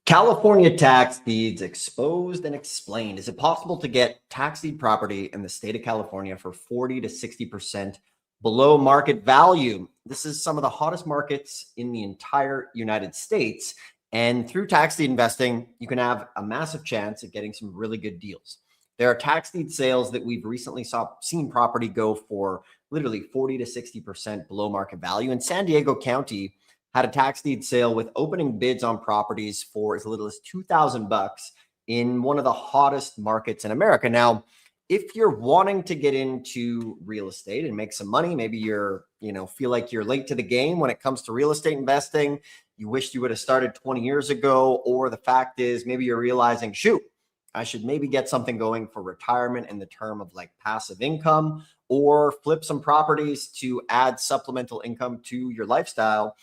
California tax deeds exposed and explained. Is it possible to get tax deed property in the state of California for 40 to 60% below market value? This is some of the hottest markets in the entire United States. And through tax deed investing, you can have a massive chance at getting some really good deals. There are tax deed sales that we've recently seen property go for literally 40 to 60% below market value. In San Diego County, had a tax deed sale with opening bids on properties for as little as $2,000 in one of the hottest markets in America. Now, if you're wanting to get into real estate and make some money, maybe you're, feel like you're late to the game when it comes to real estate investing, you wished you would have started 20 years ago, or the fact is maybe you're realizing, shoot, I should maybe get something going for retirement in the term of like passive income, or flip some properties to add supplemental income to your lifestyle.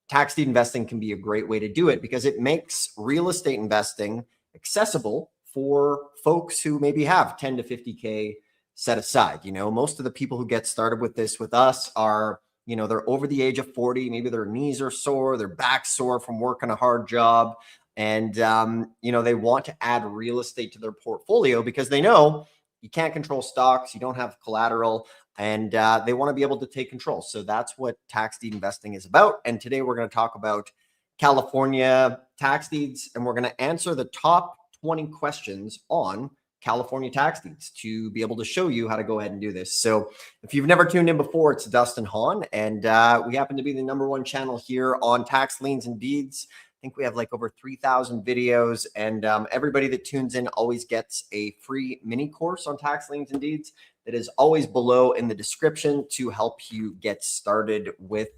Tax deed investing can be a great way to do it because it makes real estate investing accessible for folks who maybe have 10 to 50K set aside. Most of the people who get started with this with us are, they're over the age of 40. Maybe their knees are sore, their back's sore from working a hard job. And, they want to add real estate to their portfolio because they know you can't control stocks, you don't have collateral, and they want to be able to take control. So that's what tax deed investing is about. And today we're going to talk about California tax deeds, and we're going to answer the top 20 questions on California tax deeds to be able to show you how to go ahead and do this. So if you've never tuned in before, it's Dustin Hahn, and we happen to be the #1 channel here on Tax Liens and Deeds. I think we have like over 3,000 videos, and everybody that tunes in always gets a free mini course on Tax Liens and Deeds that is always below in the description to help you get started with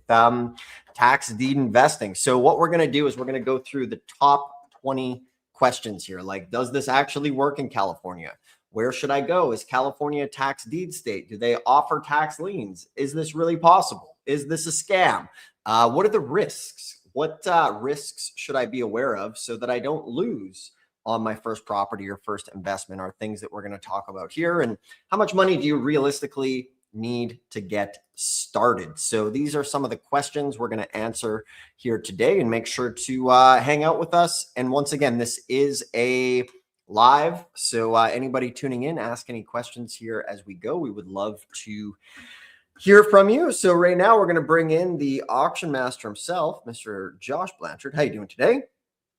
tax deed investing. So what we're going to do is we're going to go through the top 20 questions here. Like, does this actually work in California? Where should I go? Is California a tax deed state? Do they offer tax liens? Is this really possible? Is this a scam? What are the risks? What risks should I be aware of so that I don't lose on my first property or first investment, are things that we're going to talk about here. And how much money do you realistically need to get started? So these are some of the questions we're going to answer here today, and make sure to hang out with us. And once again, this is a live, so anybody tuning in, ask any questions here as we go. We would love to hear from you. So right now we're going to bring in the auction master himself, Mr. Josh Blanchard. How you doing today?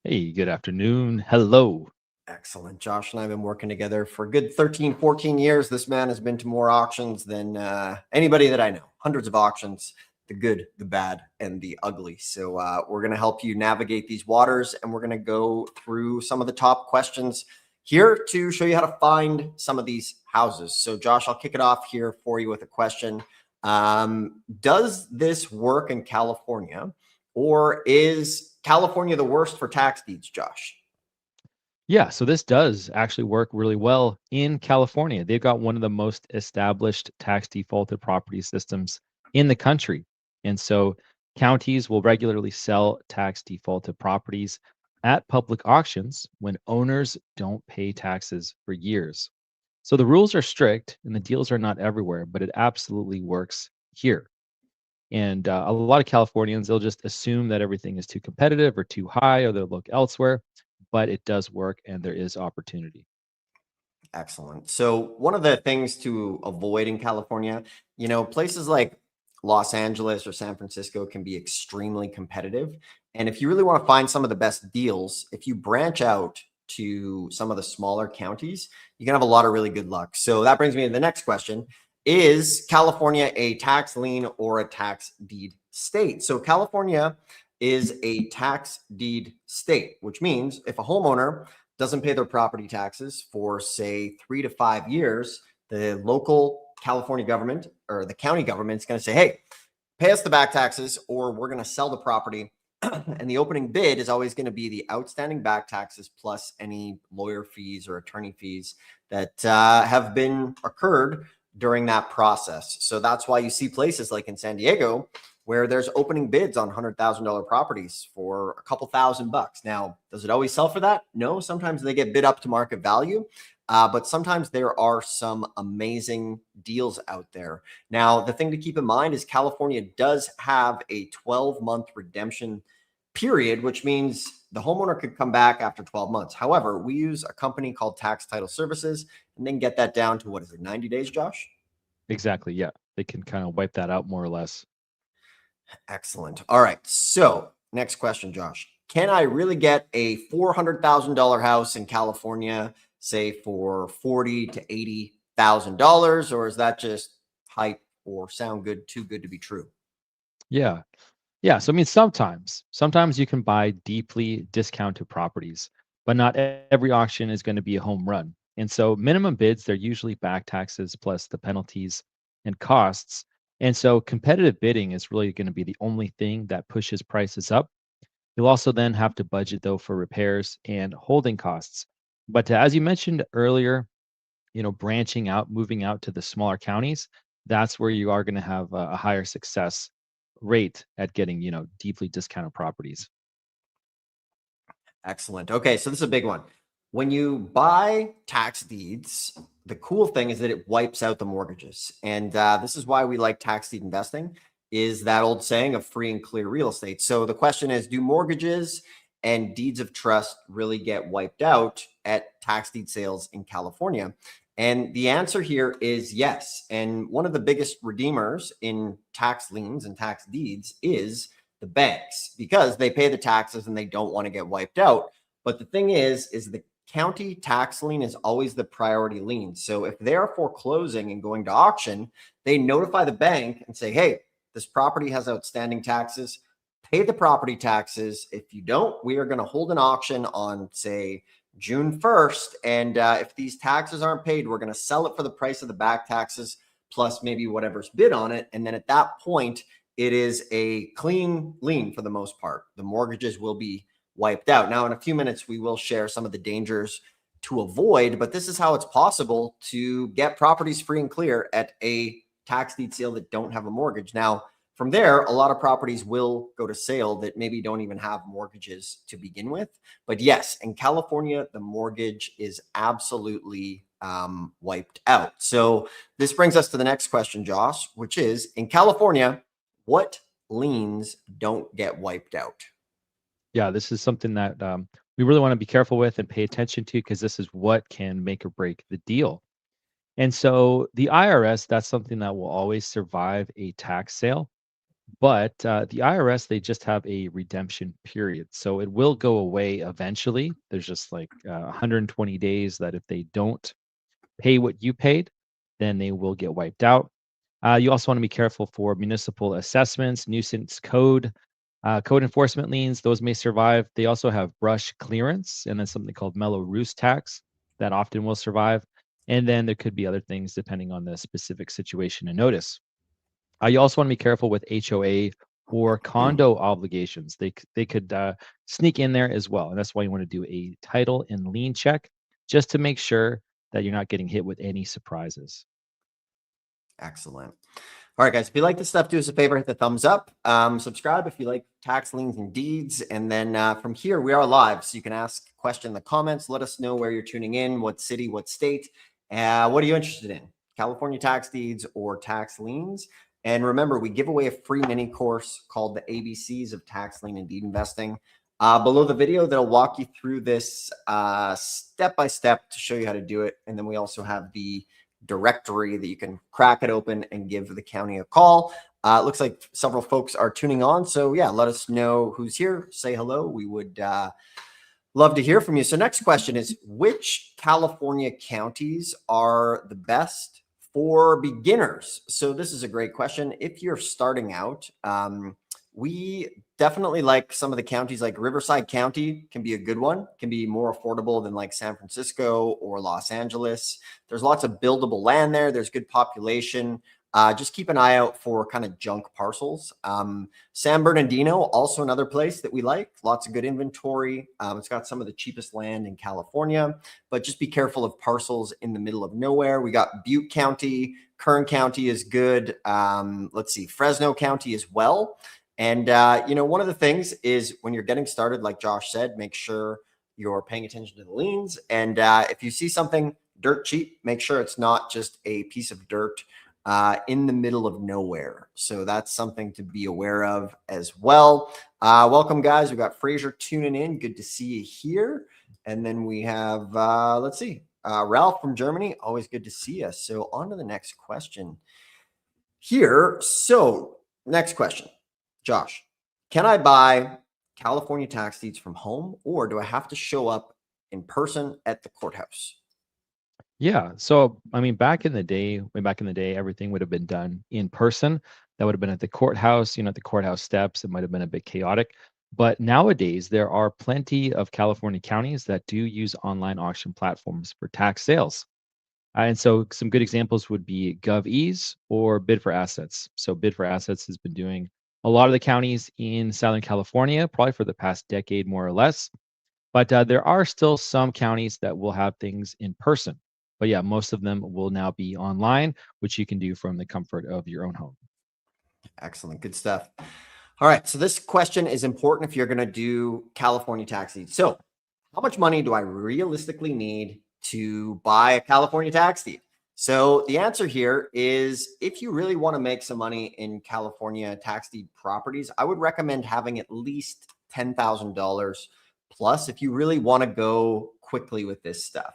Hey, good afternoon. Hello. Excellent. Josh and I have been working together for a good 13, 14 years. This man has been to more auctions than anybody that I know. Hundreds of auctions, the good, the bad, and the ugly. So we're going to help you navigate these waters, and we're going to go through some of the top questions here to show you how to find some of these houses. So Josh, I'll kick it off here for you with a question. Does this work in California, or is California the worst for tax deeds, Josh? Yeah, so this does actually work really well in California. They've got one of the most established tax defaulted property systems in the country. And so counties will regularly sell tax defaulted properties at public auctions when owners don't pay taxes for years. So the rules are strict and the deals are not everywhere, but it absolutely works here. And a lot of Californians, they'll just assume that everything is too competitive or too high, or they'll look elsewhere, but it does work and there is opportunity. Excellent. So one of the things to avoid in California, places like Los Angeles or San Francisco can be extremely competitive. And if you really want to find some of the best deals, if you branch out to some of the smaller counties, you can have a lot of really good luck. So that brings me to the next question. Is California a tax lien or a tax deed state? So California is a tax deed state, which means if a homeowner doesn't pay their property taxes for, say, 3 to 5 years, the local California government or the county government is going to say, hey, pay us the back taxes or we're going to sell the property. And the opening bid is always going to be the outstanding back taxes plus any lawyer fees or attorney fees that have been occurred during that process. So that's why you see places like in San Diego where there's opening bids on $100,000 properties for a couple $1,000. Now, does it always sell for that? No, sometimes they get bid up to market value, but sometimes there are some amazing deals out there. Now, the thing to keep in mind is California does have a 12-month redemption period, which means the homeowner could come back after 12 months. However, we use a company called Tax Title Services and then get that down to, what is it, 90 days, Josh? Exactly. Yeah. They can kind of wipe that out more or less. Excellent. All right. So, next question, Josh. Can I really get a $400,000 house in California, say for $40,000 to $80,000, or is that just hype or sound good, too good to be true? Yeah. Yeah. So, I mean, sometimes you can buy deeply discounted properties, but not every auction is going to be a home run. And so, minimum bids, they're usually back taxes plus the penalties and costs. And so, competitive bidding is really going to be the only thing that pushes prices up. You'll also then have to budget, though, for repairs and holding costs. But as you mentioned earlier, branching out, moving out to the smaller counties, that's where you are going to have a higher success rate at getting, deeply discounted properties. Excellent. Okay, so this is a big one. When you buy tax deeds, the cool thing is that it wipes out the mortgages, and this is why we like tax deed investing. Is that old saying of free and clear real estate? So the question is, do mortgages and deeds of trust really get wiped out at tax deed sales in California? And the answer here is yes. And one of the biggest redeemers in tax liens and tax deeds is the banks, because they pay the taxes and they don't want to get wiped out. But the thing is the county tax lien is always the priority lien. So if they are foreclosing and going to auction, they notify the bank and say, hey, this property has outstanding taxes. Pay the property taxes. If you don't, we are going to hold an auction on, say, June 1st. And if these taxes aren't paid, we're going to sell it for the price of the back taxes plus maybe whatever's bid on it. And then at that point, it is a clean lien for the most part. The mortgages will be wiped out. Now, in a few minutes, we will share some of the dangers to avoid, but this is how it's possible to get properties free and clear at a tax deed sale that don't have a mortgage. Now, from there, a lot of properties will go to sale that maybe don't even have mortgages to begin with. But yes, in California, the mortgage is absolutely wiped out. So this brings us to the next question, Josh, which is, in California, what liens don't get wiped out? Yeah, this is something that we really want to be careful with and pay attention to because this is what can make or break the deal. And so the IRS, that's something that will always survive a tax sale. But the IRS, they just have a redemption period. So it will go away eventually. There's just like 120 days that if they don't pay what you paid, then they will get wiped out. You also want to be careful for municipal assessments, nuisance code enforcement liens. Those may survive. They also have brush clearance and then something called mellow roost tax that often will survive. And then there could be other things depending on the specific situation and notice. You also want to be careful with HOA or condo obligations. They could sneak in there as well, and that's why you want to do a title and lien check just to make sure that you're not getting hit with any surprises. Excellent. All right, guys, if you like this stuff, do us a favor, hit the thumbs up. Subscribe if you like tax liens and deeds. And then from here, we are live. So you can ask a question in the comments. Let us know where you're tuning in, what city, what state. What are you interested in? California tax deeds or tax liens? And remember, we give away a free mini course called the ABCs of Tax Lien and Deed Investing. Below the video, that'll walk you through this step by step to show you how to do it. And then we also have the directory that you can crack it open and give the county a call. It looks like several folks are tuning on. So yeah, let us know who's here. Say hello. We would love to hear from you. So next question is, which California counties are the best for beginners? So this is a great question. If you're starting out, we definitely like some of the counties. Like Riverside County can be a good one, can be more affordable than like San Francisco or Los Angeles. There's lots of buildable land there. There's good population. Just keep an eye out for kind of junk parcels. San Bernardino, also another place that we like. Lots of good inventory. It's got some of the cheapest land in California, but just be careful of parcels in the middle of nowhere. We got Butte County, Kern County is good. Let's see, Fresno County as well. And, one of the things is when you're getting started, like Josh said, make sure you're paying attention to the liens. And if you see something dirt cheap, make sure it's not just a piece of dirt in the middle of nowhere. So that's something to be aware of as well. Welcome, guys. We got Fraser tuning in. Good to see you here. And then we have, let's see, Ralph from Germany. Always good to see you. So on to the next question here. So next question, Josh, can I buy California tax deeds from home, or do I have to show up in person at the courthouse? Yeah. So, I mean, back in the day, way back in the day, everything would have been done in person. That would have been at the courthouse, at the courthouse steps. It might have been a bit chaotic. But nowadays, there are plenty of California counties that do use online auction platforms for tax sales. And so, some good examples would be GovEase or Bid for Assets. So, Bid for Assets has been doing a lot of the counties in Southern California, probably for the past decade, more or less. But there are still some counties that will have things in person. But yeah, most of them will now be online, which you can do from the comfort of your own home. Excellent. Good stuff. All right. So this question is important if you're going to do California tax deed. So how much money do I realistically need to buy a California tax deed? So the answer here is, if you really want to make some money in California tax deed properties, I would recommend having at least $10,000 plus if you really want to go quickly with this stuff.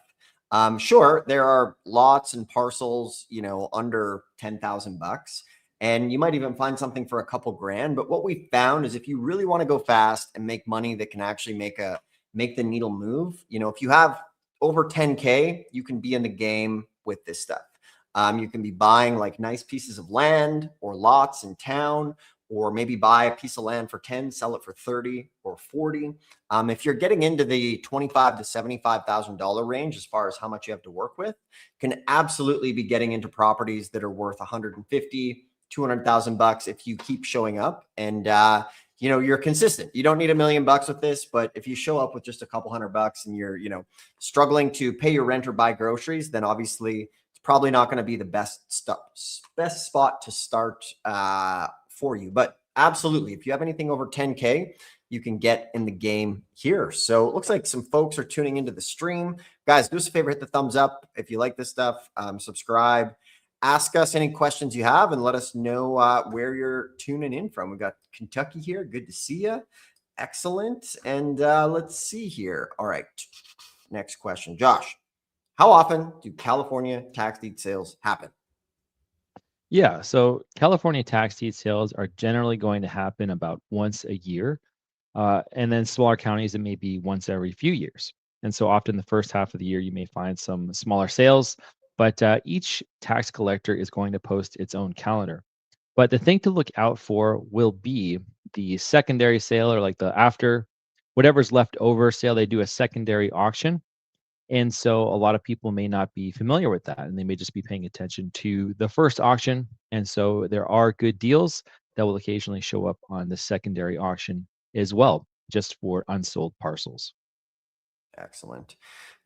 Sure, there are lots and parcels, under 10,000 bucks. And you might even find something for a couple grand. But what we found is, if you really want to go fast and make money that can actually make the needle move, if you have over 10K, you can be in the game with this stuff. You can be buying like nice pieces of land or lots in town, or maybe buy a piece of land for 10, sell it for 30 or 40. If you're getting into the $25,000 to $75,000 range, as far as how much you have to work with, can absolutely be getting into properties that are worth 150, 200,000 bucks if you keep showing up and you're consistent. You don't need $1 million with this, but if you show up with just a couple $100 and you're struggling to pay your rent or buy groceries, then obviously it's probably not going to be the best spot to start for you. But absolutely, if you have anything over 10K, you can get in the game here. So it looks like some folks are tuning into the stream. Guys, do us a favor, hit the thumbs up if you like this stuff. Subscribe. Ask us any questions you have and let us know where you're tuning in from. We got Kentucky here. Good to see you. Excellent. And let's see here. All right. Next question. Josh, how often do California tax deed sales happen? Yeah. So, California tax deed sales are generally going to happen about once a year. And then smaller counties, it may be once every few years. And so, often the first half of the year, you may find some smaller sales, but each tax collector is going to post its own calendar. But the thing to look out for will be the secondary sale, or like the after whatever's left over sale. They do a secondary auction. And so a lot of people may not be familiar with that, and they may just be paying attention to the first auction. And so there are good deals that will occasionally show up on the secondary auction as well, just for unsold parcels. Excellent.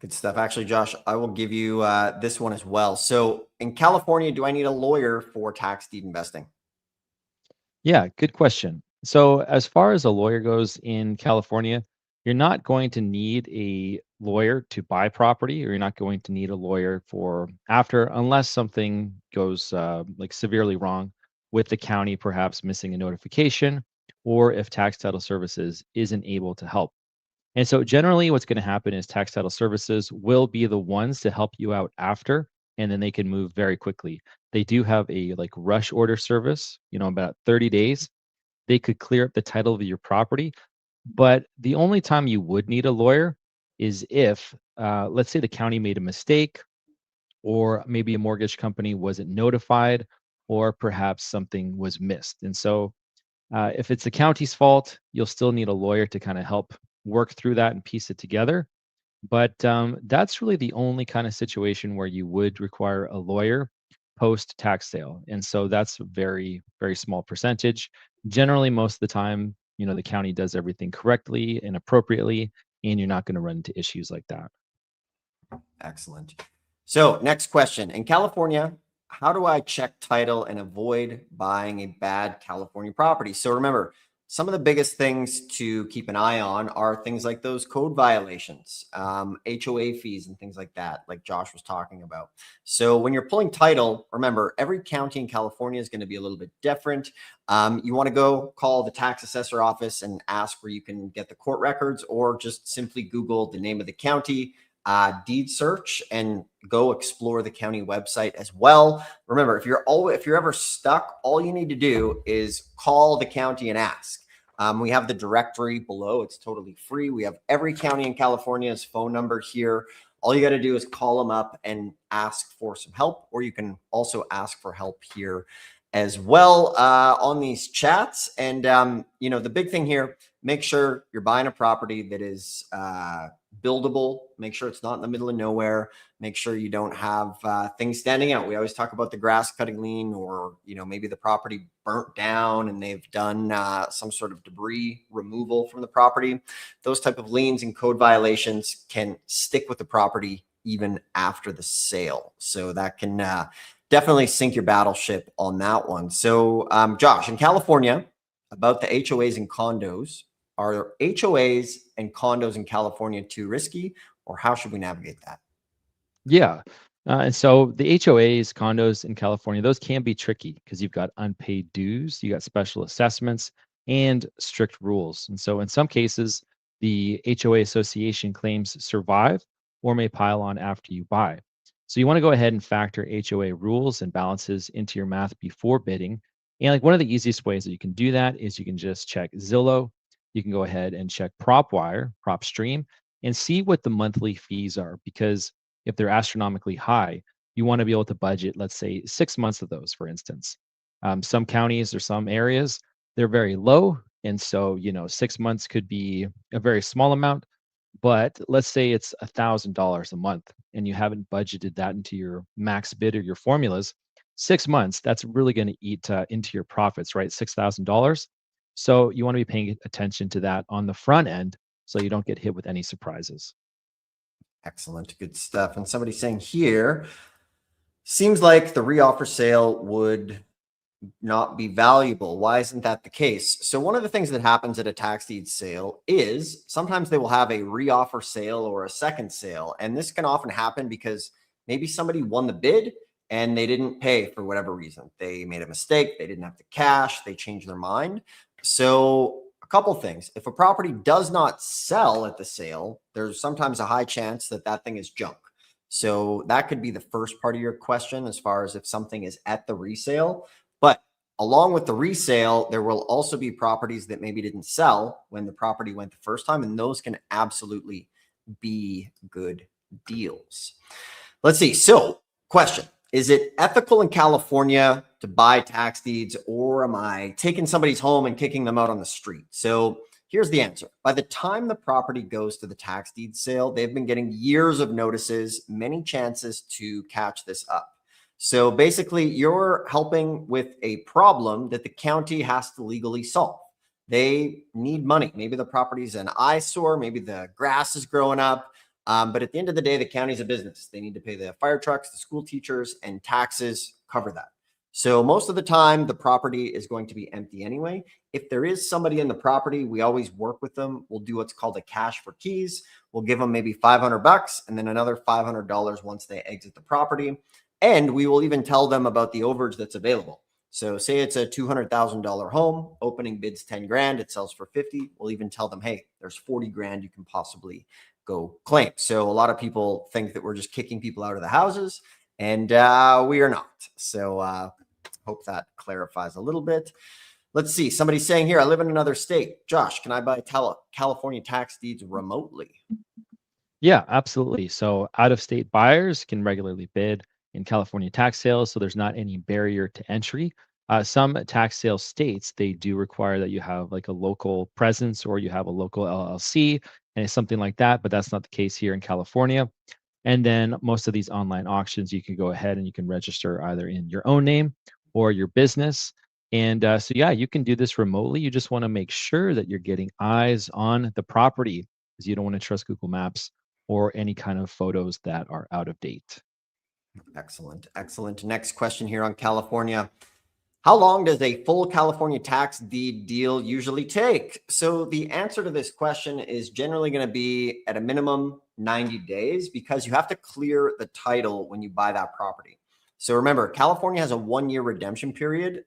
Good stuff. Actually, Josh, I will give you this one as well. So in California, do I need a lawyer for tax deed investing? Yeah, good question. So, as far as a lawyer goes in California, you're not going to need a lawyer to buy property, or you're not going to need a lawyer for after, unless something goes like severely wrong with the county, perhaps missing a notification, or if tax title services isn't able to help. And so generally what's going to happen is tax title services will be the ones to help you out after, and then they can move very quickly. They do have a like rush order service, about 30 days. They could clear up the title of your property, but the only time you would need a lawyer is if, let's say, the county made a mistake, or maybe a mortgage company wasn't notified, or perhaps something was missed. And so if it's the county's fault, you'll still need a lawyer to kind of help work through that and piece it together. But that's really the only kind of situation where you would require a lawyer post tax sale. And so that's a very, very small percentage. Generally, most of the time, the county does everything correctly and appropriately, and you're not going to run into issues like that. Excellent. So next question. In California, how do I check title and avoid buying a bad California property? So remember, some of the biggest things to keep an eye on are things like those code violations, HOA fees, and things like that, like Josh was talking about. So when you're pulling title, remember, every county in California is going to be a little bit different. You want to go call the tax assessor office and ask where you can get the court records, or just simply Google the name of the county, deed search, and go explore the county website as well. Remember, if you're ever stuck, all you need to do is call the county and ask. We have the directory below. It's totally free. We have every county in California's phone number here. All you got to do is call them up and ask for some help, or you can also ask for help here as well on these chats. And, the big thing here, make sure you're buying a property that is buildable. Make sure it's not in the middle of nowhere. Make sure you don't have things standing out. We always talk about the grass cutting lien, or, maybe the property burnt down and they've done some sort of debris removal from the property. Those type of liens and code violations can stick with the property even after the sale. So that can definitely sink your battleship on that one. So, Josh, in California, about the HOAs and condos, are HOAs and condos in California too risky, or how should we navigate that? Yeah. And so the HOAs, condos in California, those can be tricky because you've got unpaid dues, you got special assessments, and strict rules. And so in some cases, the HOA association claims survive or may pile on after you buy. So you want to go ahead and factor HOA rules and balances into your math before bidding. And like one of the easiest ways that you can do that is you can just check Zillow. You can go ahead and check PropWire, PropStream, and see what the monthly fees are, because if they're astronomically high, you want to be able to budget, let's say, 6 months of those, for instance. Some counties or some areas, they're very low. And so, 6 months could be a very small amount. But let's say it's $1,000 a month and you haven't budgeted that into your max bid or your formulas. 6 months, that's really going to eat into your profits, right? $6,000. So you want to be paying attention to that on the front end so you don't get hit with any surprises. Excellent. Good stuff. And somebody saying here, seems like the reoffer sale would not be valuable. Why isn't that the case? So one of the things that happens at a tax deed sale is sometimes they will have a reoffer sale or a second sale. And this can often happen because maybe somebody won the bid and they didn't pay for whatever reason. They made a mistake. They didn't have the cash. They changed their mind. So a couple things. If a property does not sell at the sale, there's sometimes a high chance that that thing is junk. So that could be the first part of your question as far as if something is at the resale. But along with the resale, there will also be properties that maybe didn't sell when the property went the first time, and those can absolutely be good deals. Let's see. So, question, is it ethical in California to buy tax deeds, or am I taking somebody's home and kicking them out on the street? So, here's the answer. By the time the property goes to the tax deed sale, they've been getting years of notices, many chances to catch this up. So basically, you're helping with a problem that the county has to legally solve. They need money. Maybe the property's an eyesore, maybe the grass is growing up. But at the end of the day, the county's a business. They need to pay the fire trucks, the school teachers, and taxes cover that. So most of the time, the property is going to be empty anyway. If there is somebody in the property, we always work with them. We'll do what's called a cash for keys. We'll give them maybe $500 and then another $500 once they exit the property. And we will even tell them about the overage that's available. So say it's a $200,000 home, opening bids 10 grand, it sells for 50. We'll even tell them, hey, there's 40 grand you can possibly go claim. So a lot of people think that we're just kicking people out of the houses, and we are not. So hope that clarifies a little bit. Let's see. Somebody's saying here, I live in another state. Josh, can I buy California tax deeds remotely? Yeah, absolutely. So out of state buyers can regularly bid in California tax sales, so there's not any barrier to entry. Some tax sale states, they do require that you have like a local presence or you have a local LLC and something like that, but that's not the case here in California. And then most of these online auctions, you can go ahead and you can register either in your own name or your business. And so, yeah, you can do this remotely. You just want to make sure that you're getting eyes on the property because you don't want to trust Google Maps or any kind of photos that are out of date. Excellent. Excellent. Next question here on California. How long does a full California tax deed deal usually take? So the answer to this question is generally going to be at a minimum 90 days because you have to clear the title when you buy that property. So remember, California has a 1-year redemption period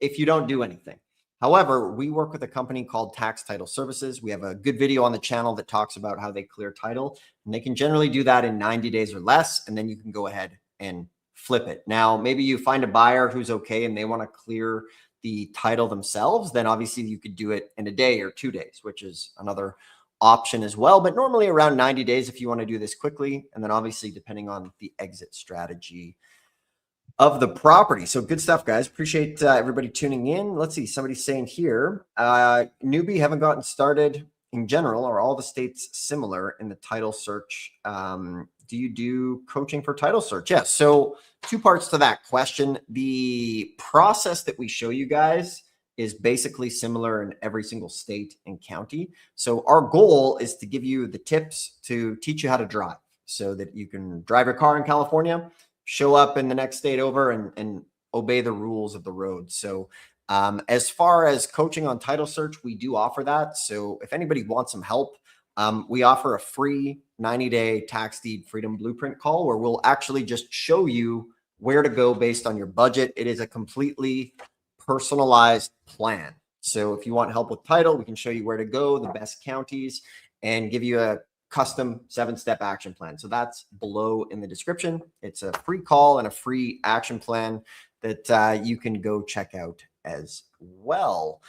if you don't do anything. However, we work with a company called Tax Title Services. We have a good video on the channel that talks about how they clear title, and they can generally do that in 90 days or less, and then you can go ahead and flip it. Now, maybe you find a buyer who's okay and they want to clear the title themselves, then obviously you could do it in a day or 2 days, which is another option as well. But normally around 90 days if you want to do this quickly, and then obviously depending on the exit strategy of the property. So good stuff, guys. Appreciate everybody tuning in. Let's see. Somebody's saying here, newbie, haven't gotten started in general. Are all the states similar in the title search? Do you do coaching for title search? Yes. So 2 parts to that question. The process that we show you guys is basically similar in every single state and county. So our goal is to give you the tips to teach you how to drive so that you can drive your car in California, show up in the next state over and obey the rules of the road. So as far as coaching on title search, we do offer that. So if anybody wants some help, we offer a free 90-day tax deed freedom blueprint call where we'll actually just show you where to go based on your budget. It is a completely personalized plan. So if you want help with title, we can show you where to go, the best counties, and give you a custom 7-step action plan. So that's below in the description. It's a free call and a free action plan that you can go check out as well.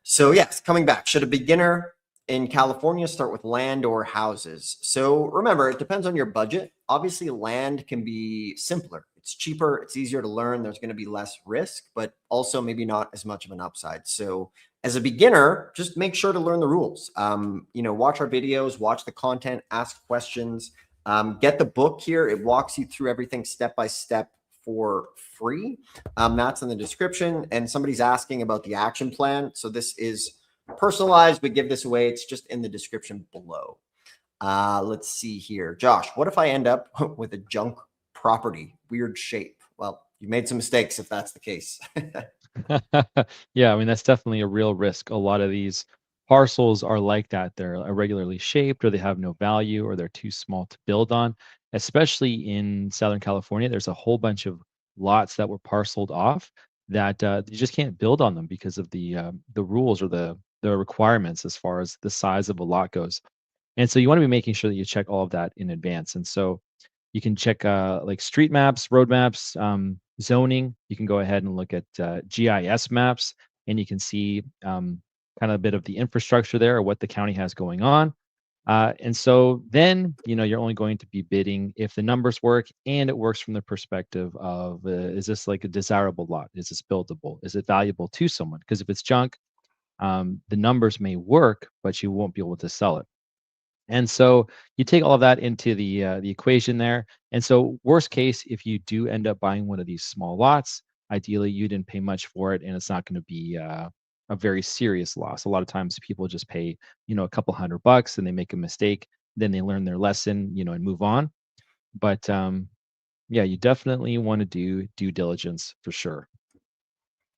So yes, coming back, should a beginner in California start with land or houses? So remember, it depends on your budget. Obviously, land can be simpler. It's cheaper. It's easier to learn. There's going to be less risk, but also maybe not as much of an upside. So as a beginner, just make sure to learn the rules. Watch our videos, watch the content, ask questions, get the book here. It walks you through everything step by step for free. That's in the description. And somebody's asking about the action plan. So this is personalized. We give this away. It's just in the description below. Let's see here. Josh, what if I end up with a junk property, weird shape? Well, you made some mistakes if that's the case. Yeah, I mean, that's definitely a real risk. A lot of these parcels are like that. They're irregularly shaped, or they have no value, or they're too small to build on. Especially in Southern California, there's a whole bunch of lots that were parceled off that you just can't build on them because of the rules or the requirements as far as the size of a lot goes. And so you want to be making sure that you check all of that in advance. And so you can check like street maps, road maps, zoning. You can go ahead and look at GIS maps, and you can see kind of a bit of the infrastructure there or what the county has going on. And so then, you're only going to be bidding if the numbers work and it works from the perspective of is this like a desirable lot? Is this buildable? Is it valuable to someone? Because if it's junk, the numbers may work, but you won't be able to sell it. And so you take all of that into the equation there. And so worst case, if you do end up buying one of these small lots, ideally you didn't pay much for it, and it's not going to be a very serious loss. A lot of times people just pay, a couple $100 and they make a mistake, then they learn their lesson, and move on. But yeah, you definitely want to do due diligence for sure.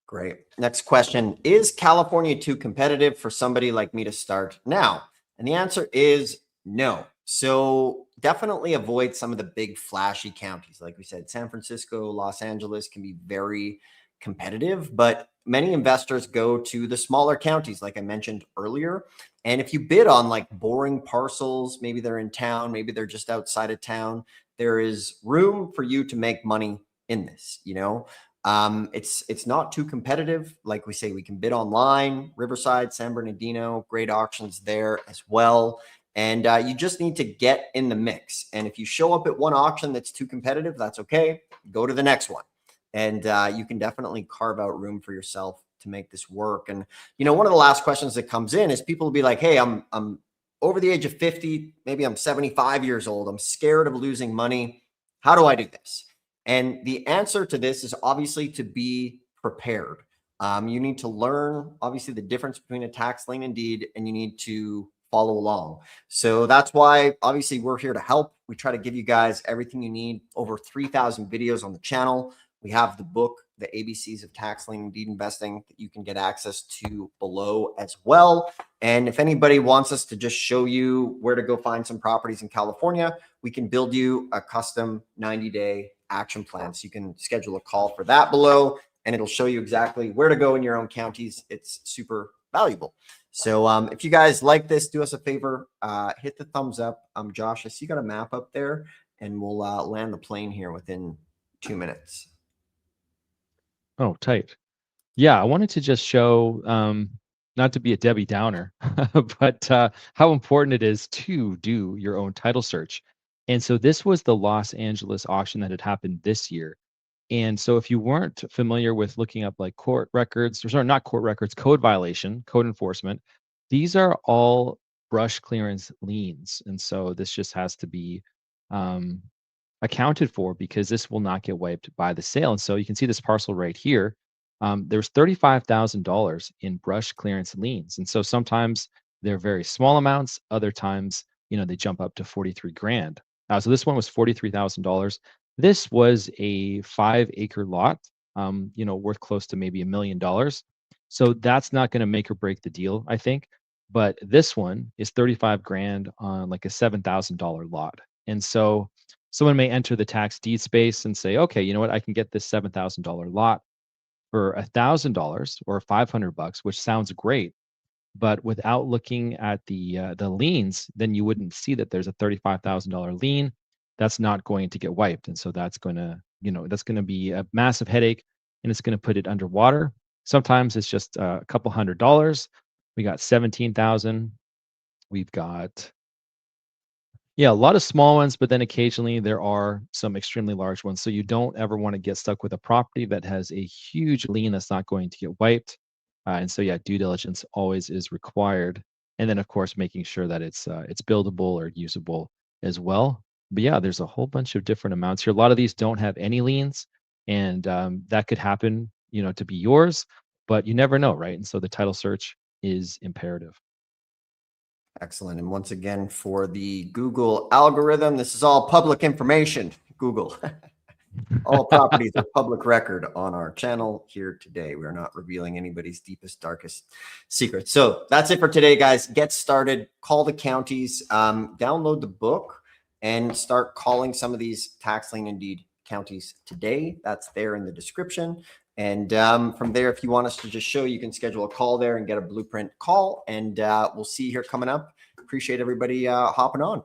Great. Next question. Is California too competitive for somebody like me to start now? And the answer is no. So definitely avoid some of the big flashy counties. Like we said, San Francisco, Los Angeles can be very competitive, but many investors go to the smaller counties, like I mentioned earlier. And if you bid on like boring parcels, maybe they're in town, maybe they're just outside of town, there is room for you to make money in this, it's not too competitive. Like we say, we can bid online, Riverside, San Bernardino, great auctions there as well. And you just need to get in the mix. And if you show up at one auction that's too competitive, that's okay. Go to the next one. And you can definitely carve out room for yourself to make this work. And, one of the last questions that comes in is people will be like, hey, I'm over the age of 50, maybe I'm 75 years old. I'm scared of losing money. How do I do this? And the answer to this is obviously to be prepared. You need to learn, obviously, the difference between a tax lien and deed, and you need to follow along. So that's why, obviously, we're here to help. We try to give you guys everything you need. Over 3,000 videos on the channel. We have the book the ABCs of tax lien and deed investing that you can get access to below as well. And if anybody wants us to just show you where to go find some properties in California, we can build you a custom 90-day action plan. So you can schedule a call for that below, and it'll show you exactly where to go in your own counties. It's super valuable. So if you guys like this, do us a favor, hit the thumbs up. Josh, I see you got a map up there, and we'll land the plane here within 2 minutes. Oh, tight. Yeah, I wanted to just show, not to be a Debbie Downer, but how important it is to do your own title search. And so this was the Los Angeles auction that had happened this year. And so if you weren't familiar with looking up like court records, or sorry, not court records, code violation, code enforcement, these are all brush clearance liens. And so this just has to be um, accounted for because this will not get wiped by the sale. And so you can see this parcel right here. There's $35,000 in brush clearance liens. And so sometimes they're very small amounts. Other times, they jump up to 43 grand. So this one was $43,000. This was a 5-acre lot, worth close to maybe $1 million. So that's not going to make or break the deal, I think. But this one is 35 grand on like a $7,000 lot. And so someone may enter the tax deed space and say, okay, you know what? I can get this $7,000 lot for $1,000 or $500, which sounds great. But without looking at the liens, then you wouldn't see that there's a $35,000 lien that's not going to get wiped, and so that's going to be a massive headache, and it's going to put it underwater. Sometimes it's just a couple $100. We got 17,000. We've got a lot of small ones, but then occasionally there are some extremely large ones. So you don't ever want to get stuck with a property that has a huge lien that's not going to get wiped. And so, due diligence always is required. And then, of course, making sure that it's buildable or usable as well. But there's a whole bunch of different amounts here. A lot of these don't have any liens, and that could happen, to be yours, but you never know, right? And so the title search is imperative. Excellent. And once again, for the Google algorithm, this is all public information. Google. All properties are public record on our channel here today. We are not revealing anybody's deepest, darkest secrets. So that's it for today, guys. Get started. Call the counties. Download the book and start calling some of these tax lien and deed counties today. That's there in the description. And from there, if you want us to just show, you can schedule a call there and get a blueprint call. And we'll see you here coming up. Appreciate everybody hopping on.